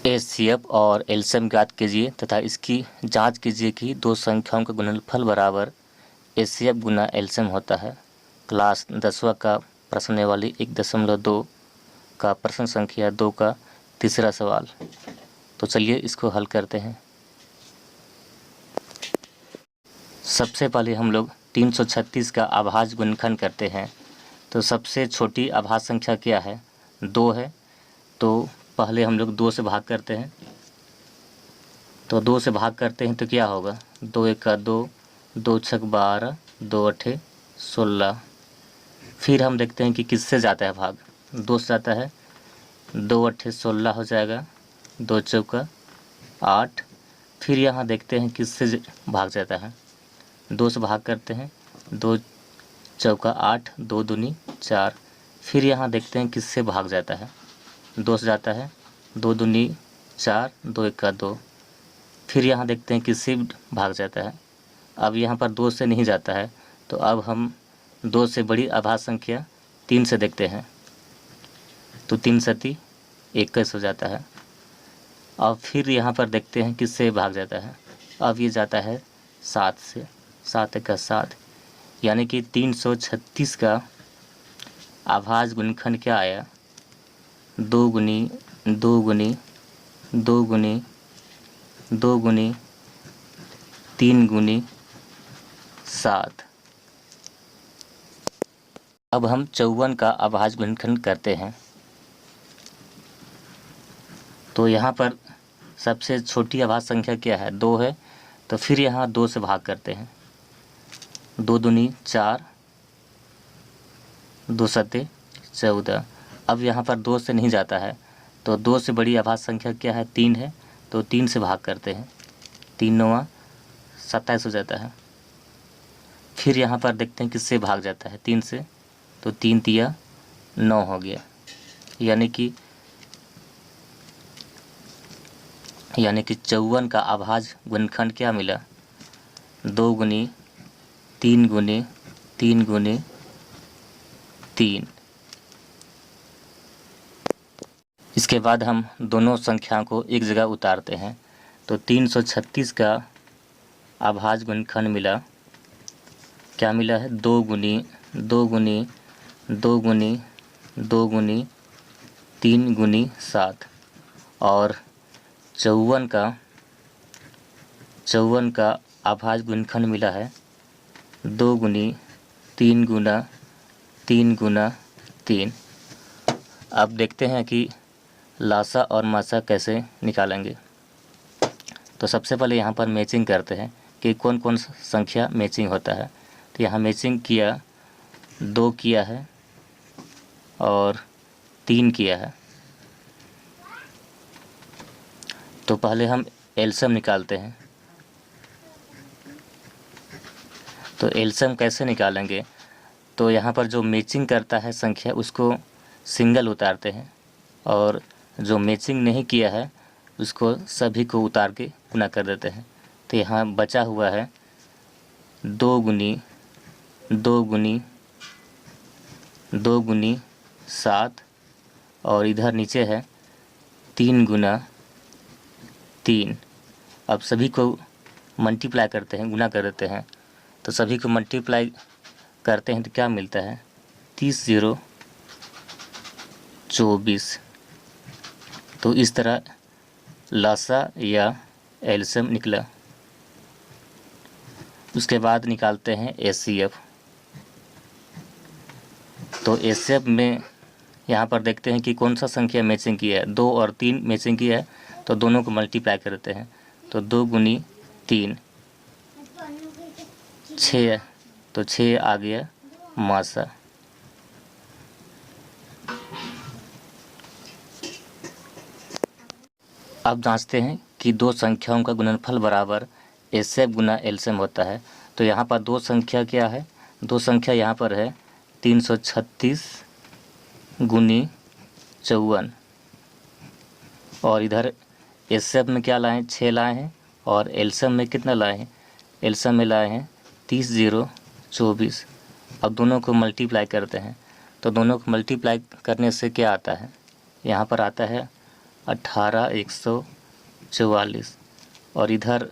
HCF और LCM ज्ञात कीजिए तथा इसकी जांच कीजिए कि दो संख्याओं का गुणनफल बराबर एचसीएफ गुना एलसीएम होता है। क्लास 10वां का प्रश्नावली 1.2 का प्रश्न संख्या 2 का तीसरा सवाल। तो चलिए इसको हल करते हैं। सबसे पहले हम लोग 336 का अभाज्य गुणनखंड करते हैं। तो सबसे छोटी अभाज्य संख्या क्या है? 2 है। तो पहले हम लोग 2 से भाग करते हैं। तो 2 से भाग करते हैं तो क्या होगा? 2 1 का 2, 2 6 12, 2 8 16। फिर हम देखते हैं कि किससे जाता है भाग। 2 से जाता है, 2 8 16 हो जाएगा, 2 चौका 8। फिर यहाँ देखते हैं किससे भाग जाता है। 2 से भाग करते हैं, 2 चौका 8, 2 दूनी 4। फिर यहाँ देखते हैं किससे भाग जाता है। 2 से जाता है, 2 दूनी 4, 2 1 का 2। फिर यहाँ देखते हैं किससे भाग जाता है। अब यहाँ पर 2 से नहीं जाता है, तो अब हम 2 से बड़ी अभाज्य संख्या 3 से देखते हैं। तो 3 सती 21 हो जाता है। और फिर यहाँ पर देखते हैं किससे भाग जाता है। अब ये जाता है 7 से, 7 1 का 7। यानी कि 336 का अभाज्य गुणनखंड क्या आया? 2 गुनी 2 गुनी 2 गुनी 2 गुनी 3 गुनी 7। अब हम 54 का अभाज्य गुणनखंड करते हैं। तो यहाँ पर सबसे छोटी अभाज्य संख्या क्या है? 2 है। तो फिर यहाँ 2 से भाग करते हैं। 2 दूनी 4, 2 सते 14। अब यहाँ पर 2 से नहीं जाता है, तो 2 से बड़ी अभाज्य संख्या क्या है? 3 है। तो 3 से भाग करते हैं। 3 9 27 हो जाता है। फिर यहाँ पर देखते हैं किससे भाग जाता है। 3 से, तो 3 तिया 9 हो गया। यानी कि 54 का अभाज्य गुणनखंड क्या मिला? 2 गुनी 3 गुनी 3 गुनी 3। इसके बाद हम दोनों संख्याओं को एक जगह उतारते हैं। तो 336 का अभाज्य गुणनखंड मिला, क्या मिला है? 2 गुनी 2 गुनी 2 गुनी 2 गुनी 3 गुनी 7। और 54 का अभाज्य गुणनखंड मिला है 2 गुनी 3 गुना 3 गुना 3। अब देखते हैं कि लासा और मासा कैसे निकालेंगे। तो सबसे पहले यहाँ पर मैचिंग करते हैं कि कौन कौन संख्या मैचिंग होता है। तो यहाँ मैचिंग किया, 2 किया है और 3 किया है। तो पहले हम एलसीएम निकालते हैं। तो एलसीएम कैसे निकालेंगे? तो यहाँ पर जो मैचिंग करता है संख्या उसको सिंगल उतारते हैं, और जो मैचिंग नहीं किया है उसको सभी को उतार के गुना कर देते हैं। तो यहाँ बचा हुआ है 2 गुनी 2 गुनी 2 गुनी 7, और इधर नीचे है 3 गुना 3। अब सभी को मल्टीप्लाई करते हैं, गुना कर देते हैं। तो सभी को मल्टीप्लाई करते हैं तो क्या मिलता है? 30 0 24। तो इस तरह लासा या एलसीएम निकला। उसके बाद निकालते हैं एचसीएफ। तो एचसीएफ में यहाँ पर देखते हैं कि कौन सा संख्या मैचिंग किया है। 2 और 3 मैचिंग किया है, तो दोनों को मल्टीप्लाई करते हैं। तो 2 गुनी 3 6, तो 6 आ गया मासा। अब जांचते हैं कि दो संख्याओं का गुणनफल बराबर एचसीएफ गुना एलसीएम होता है। तो यहाँ पर दो संख्या क्या है? दो संख्या यहाँ पर है 336 गुनी 54, और इधर एचसीएफ में क्या लाए हैं? 6 लाए हैं, और एलसीएम में कितना लाए हैं? एलसीएम में लाए हैं 30 0 24। अब दोनों को मल्टीप्लाई करते हैं। तो दोनों को मल्टीप्लाई करने से क्या आता है? यहाँ पर आता है 18,144 और इधर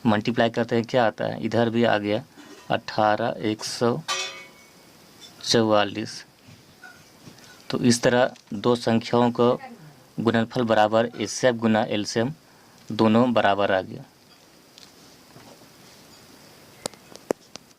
मल्टीप्लाई करते हैं क्या आता है, इधर भी आ गया 18,144। तो इस तरह दो संख्याओं को गुणनफल बराबर एचसीएफ गुना एलसीएम दोनों बराबर आ गया।